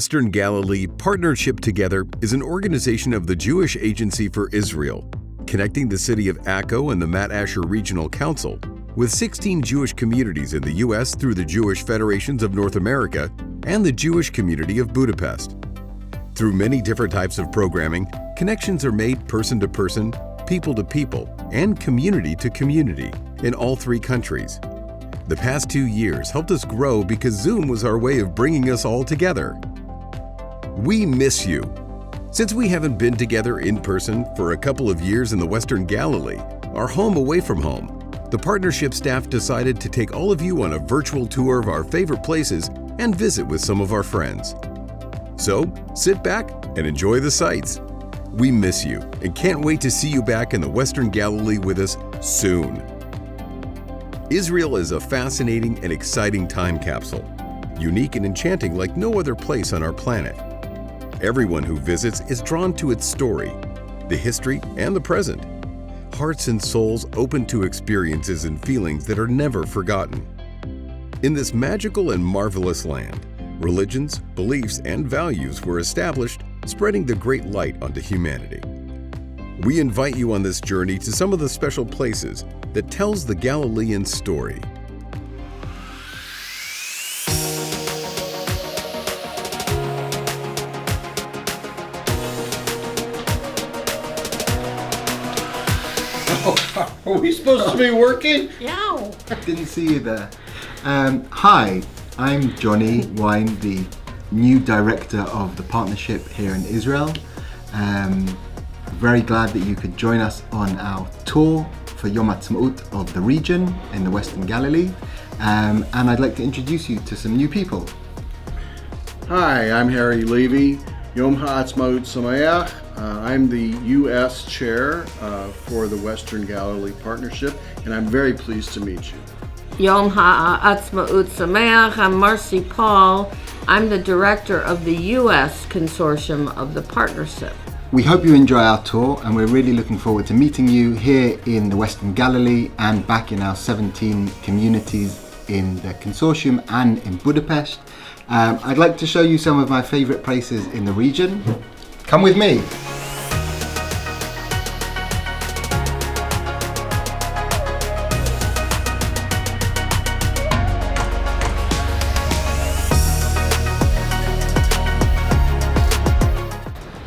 Western Galilee Partnership Together is an organization of the Jewish Agency for Israel, connecting the city of Akko and the Mat Asher Regional Council with 16 Jewish communities in the U.S. through the Jewish Federations of North America and the Jewish Community of Budapest. Through many different types of programming, connections are made person to person, people to people, and community to community in all three countries. The past 2 years helped us grow because Zoom was our way of bringing us all together. We miss you. Since we haven't been together in person for a couple of years in the Western Galilee, our home away from home, the partnership staff decided to take all of you on a virtual tour of our favorite places and visit with some of our friends. So, sit back and enjoy the sights. We miss you and can't wait to see you back in the Western Galilee with us soon. Israel is a fascinating and exciting time capsule, unique and enchanting like no other place on our planet. Everyone who visits is drawn to its story, the history, and the present. Hearts and souls open to experiences and feelings that are never forgotten. In this magical and marvelous land, religions, beliefs, and values were established, spreading the great light onto humanity. We invite you on this journey to some of the special places that tells the Galilean story. Oh, are we supposed to be working? Yeah. Didn't see you there. Hi, I'm Johnny Wine, the new director of the partnership here in Israel. Very glad that you could join us on our tour for Yom Ha'atzmaut of the region in the Western Galilee. And I'd like to introduce you to some new people. Hi, I'm Harry Levy. Yom Ha'atzmaut Sameach. I'm the U.S. chair for the Western Galilee Partnership, and I'm very pleased to meet you. Yom Ha'atzmaut Sameach. I'm Marcy Paul. I'm the director of the U.S. consortium of the partnership. We hope you enjoy our tour, and we're really looking forward to meeting you here in the Western Galilee and back in our 17 communities in the consortium and in Budapest. I'd like to show you some of my favorite places in the region. Come with me.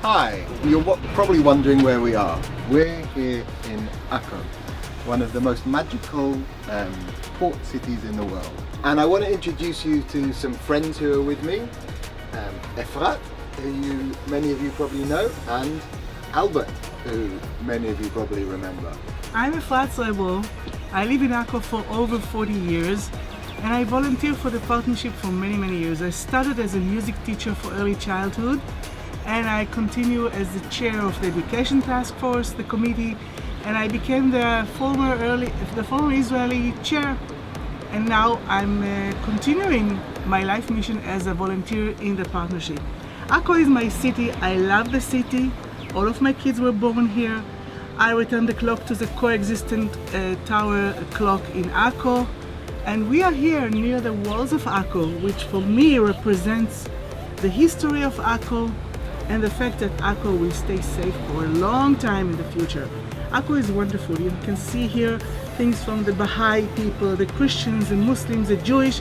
Hi, you're probably wondering where we are. We're here in Akko, one of the most magical port cities in the world. And I want to introduce you to some friends who are with me. Efrat, who many of you probably know, and Albert, who many of you probably remember. I'm Efrat Zrebel. I live in Akko for over 40 years, and I volunteer for the partnership for many years. I started as a music teacher for early childhood, and I continue as the chair of the education task force, the committee, and I became the former Israeli chair. And now I'm continuing my life mission as a volunteer in the partnership. Akko is my city. I love the city. All of my kids were born here. I returned the clock to the coexistent tower clock in Akko. And we are here near the walls of Akko, which for me represents the history of Akko and the fact that Akko will stay safe for a long time in the future. Akko is wonderful. You can see here things from the Baha'i people, the Christians, the Muslims, the Jewish,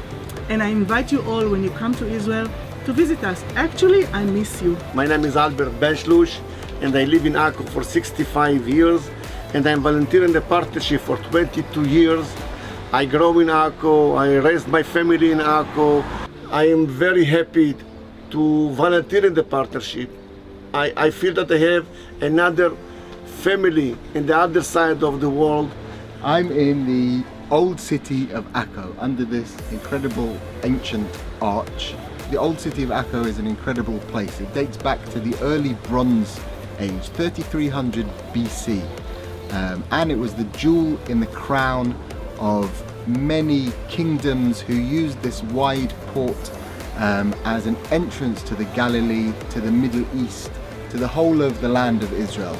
and I invite you all when you come to Israel to visit us. Actually, I miss you. My name is Albert Benchlush, and I live in Akko for 65 years, and I'm volunteering in the partnership for 22 years. I grew in Akko, I raised my family in Akko. I am very happy to volunteer in the partnership. I feel that I have another family in the other side of the world. I'm in the old city of Akko, under this incredible ancient arch. The old city of Akko is an incredible place. It dates back to the early Bronze Age, 3300 BC. And it was the jewel in the crown of many kingdoms who used this wide port as an entrance to the Galilee, to the Middle East, to the whole of the land of Israel.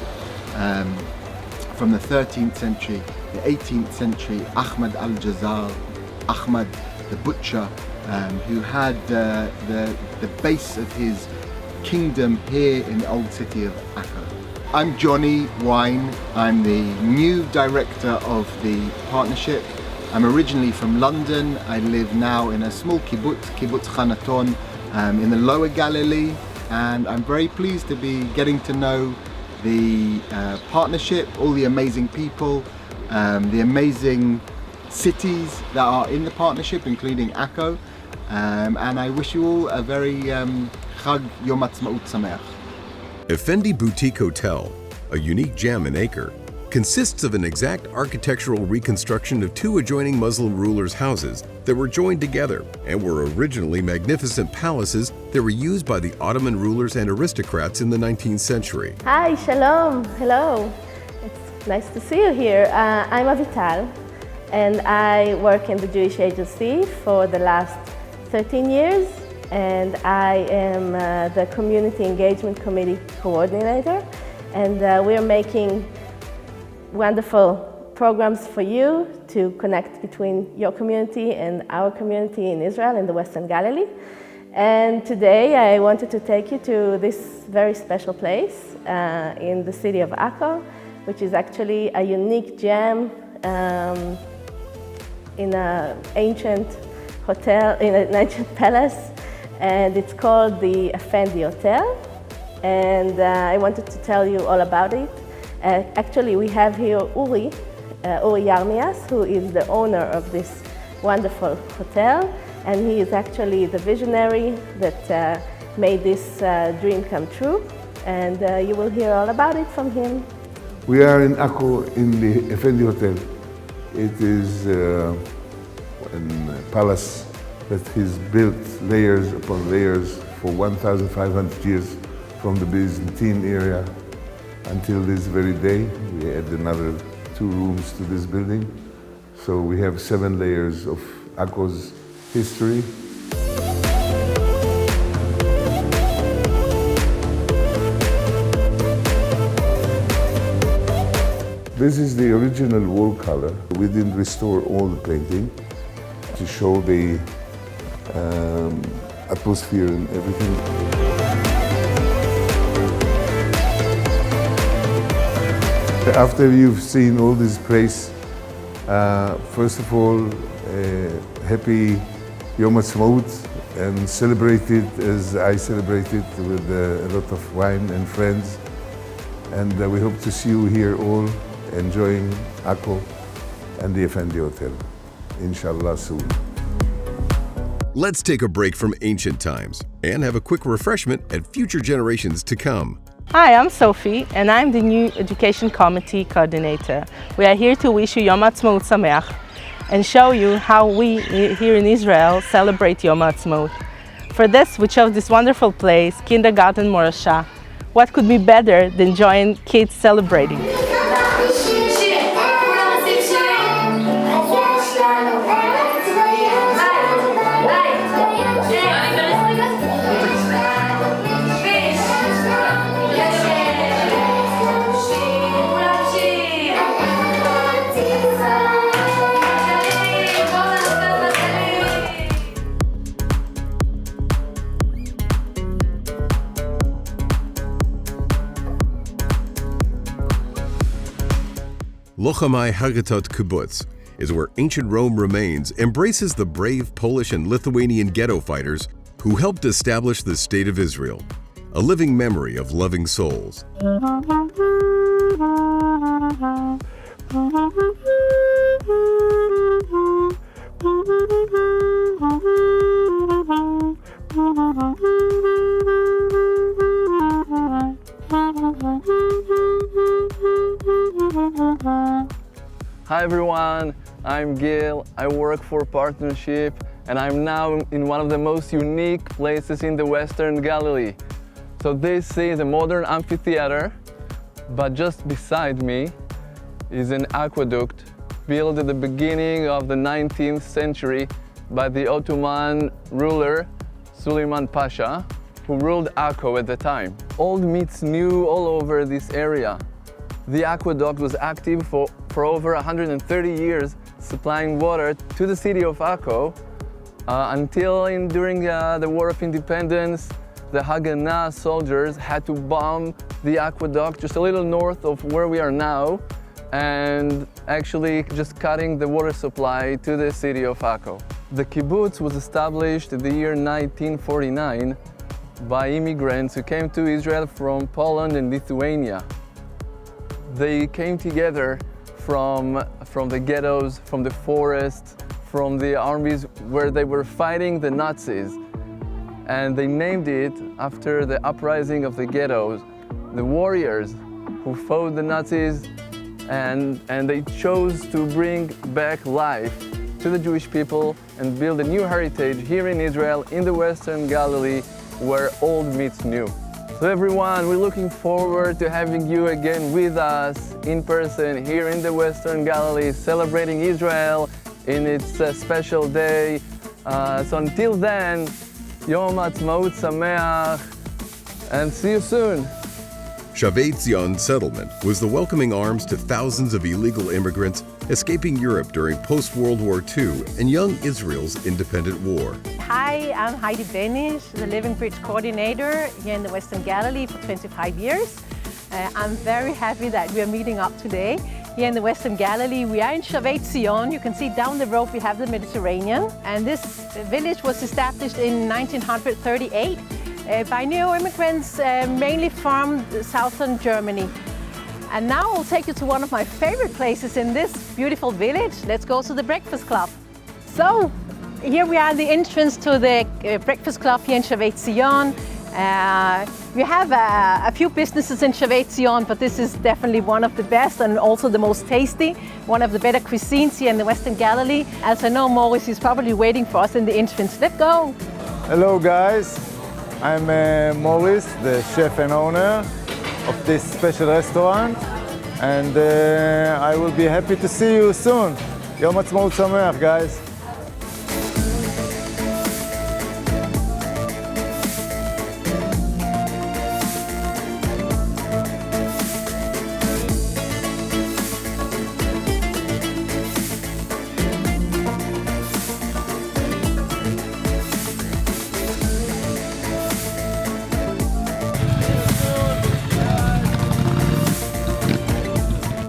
From the 13th century, the 18th century, Ahmad al-Jazar, Ahmad the butcher, who had the base of his kingdom here in the old city of Akko. I'm Johnny Wine. I'm the new director of the partnership. I'm originally from London. I live now in a small kibbutz Hanaton, in the lower Galilee, and I'm very pleased to be getting to know the partnership, all the amazing people, the amazing cities that are in the partnership, including Akko, and I wish you all a very Chag Yom Ha'atzmaut Sameach. Effendi Boutique Hotel, a unique gem in Acre, consists of an exact architectural reconstruction of two adjoining Muslim rulers' houses that were joined together and were originally magnificent palaces that were used by the Ottoman rulers and aristocrats in the 19th century. Hi, shalom, hello. It's nice to see you here. I'm Avital, and I work in the Jewish Agency for the last 13 years, and I am the Community Engagement Committee Coordinator, and we're making wonderful programs for you to connect between your community and our community in Israel, in the Western Galilee. And today I wanted to take you to this very special place in the city of Akko, which is actually a unique gem in an ancient hotel, in an ancient palace, and it's called the Effendi Hotel. And I wanted to tell you all about it. Actually, we have here Uri Yarmias, who is the owner of this wonderful hotel, and he is actually the visionary that made this dream come true, and you will hear all about it from him. We are in Akko in the Effendi Hotel. It is a palace that is built layers upon layers for 1,500 years from the Byzantine era until this very day. We add another 2 rooms to this building. So we have 7 layers of Akko's history. This is the original wall color. We didn't restore all the painting to show the atmosphere and everything. After you've seen all this place, first of all, happy Yom Ha'atzmaut, and celebrate it as I celebrate it with a lot of wine and friends. And we hope to see you here all enjoying Akko and the Effendi Hotel, inshallah soon. Let's take a break from ancient times and have a quick refreshment at future generations to come. Hi, I'm Sophie, and I'm the new Education Committee Coordinator. We are here to wish you Yom Ha'atzmaut Sameach and show you how we here in Israel celebrate Yom Ha'atzmaut. For this, we chose this wonderful place, Kindergarten Morasha. What could be better than join kids celebrating? Lochamai Hagatot Kibbutz is where ancient Rome remains, embraces the brave Polish and Lithuanian ghetto fighters who helped establish the State of Israel, a living memory of loving souls. Hi everyone, I'm Gil. I work for Partnership and I'm now in one of the most unique places in the Western Galilee. So this is a modern amphitheater, but just beside me is an aqueduct built at the beginning of the 19th century by the Ottoman ruler Suleiman Pasha, who ruled Akko at the time. Old meets new all over this area. The aqueduct was active for over 130 years, supplying water to the city of Akko During the War of Independence, the Haganah soldiers had to bomb the aqueduct just a little north of where we are now, and actually just cutting the water supply to the city of Akko. The kibbutz was established in the year 1949 by immigrants who came to Israel from Poland and Lithuania. They came together from the ghettos, from the forests, from the armies where they were fighting the Nazis. And they named it after the uprising of the ghettos, the warriors who fought the Nazis, and they chose to bring back life to the Jewish people and build a new heritage here in Israel, in the Western Galilee, where old meets new. So everyone, we're looking forward to having you again with us in person here in the Western Galilee, celebrating Israel in its special day. So until then, Yom Ha'atzmaut Sameach, and see you soon. Shavei Tzion settlement was the welcoming arms to thousands of illegal immigrants escaping Europe during post-World War II and young Israel's independent war. Hi, I'm Heidi Benish, the Living Bridge Coordinator here in the Western Galilee for 25 years. I'm very happy that we are meeting up today here in the Western Galilee. We are in Shavei Tzion. You can see down the road we have the Mediterranean. And this village was established in 1938 by neo-immigrants, mainly from southern Germany. And now I'll take you to one of my favorite places in this beautiful village. Let's go to the Breakfast Club. So here we are at the entrance to the Breakfast Club here in Shavei Tzion. We have a few businesses in Shavei Tzion, but this is definitely one of the best and also the most tasty, one of the better cuisines here in the Western Galilee. As I know, Morris is probably waiting for us in the entrance. Let's go. Hello guys, I'm Morris, the chef and owner of this special restaurant, and I will be happy to see you soon. Yom Ha'atzmaut Sameach, guys.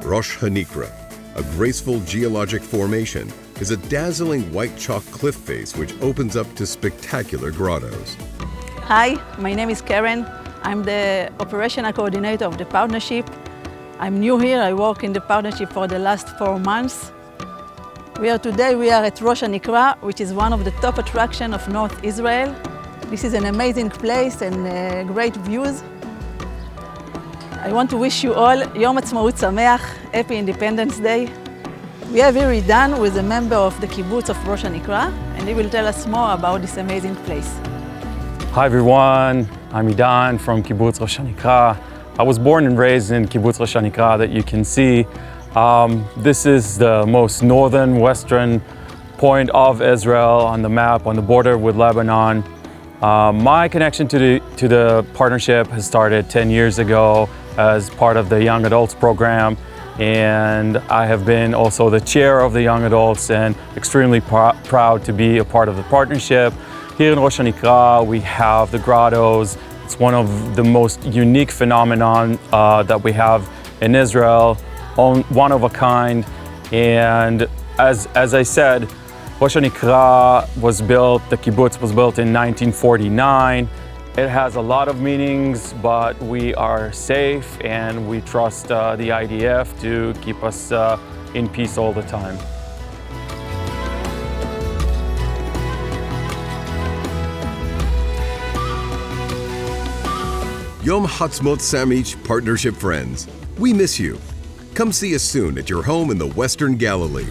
Rosh Hanikra, a graceful geologic formation, is a dazzling white chalk cliff face which opens up to spectacular grottos. Hi, my name is Karen. I'm the operational coordinator of the partnership. I'm new here. I work in the partnership for the last 4 months. Today we are at Rosh Hanikra, which is one of the top attractions of North Israel. This is an amazing place and great views. I want to wish you all Yom Ha'atzmaut Sameach, Happy Independence Day. We are very done with a member of the kibbutz of Rosh Hanikra, and he will tell us more about this amazing place. Hi everyone, I'm Idan from kibbutz Rosh Hanikra. I was born and raised in kibbutz Rosh Hanikra that you can see. This is the most northern western point of Israel on the map, on the border with Lebanon. My connection to the partnership has started 10 years ago as part of the Young Adults program, and I have been also the chair of the Young Adults and extremely proud to be a part of the partnership. Here in Rosh Hanikra we have the grottos. It's one of the most unique phenomenon that we have in Israel, one of a kind, and as I said, Rosh Hanikra was built, the kibbutz was built in 1949. It has a lot of meanings, but we are safe and we trust the IDF to keep us in peace all the time. Yom Ha'atzmaut Sameach partnership friends, we miss you. Come see us soon at your home in the Western Galilee.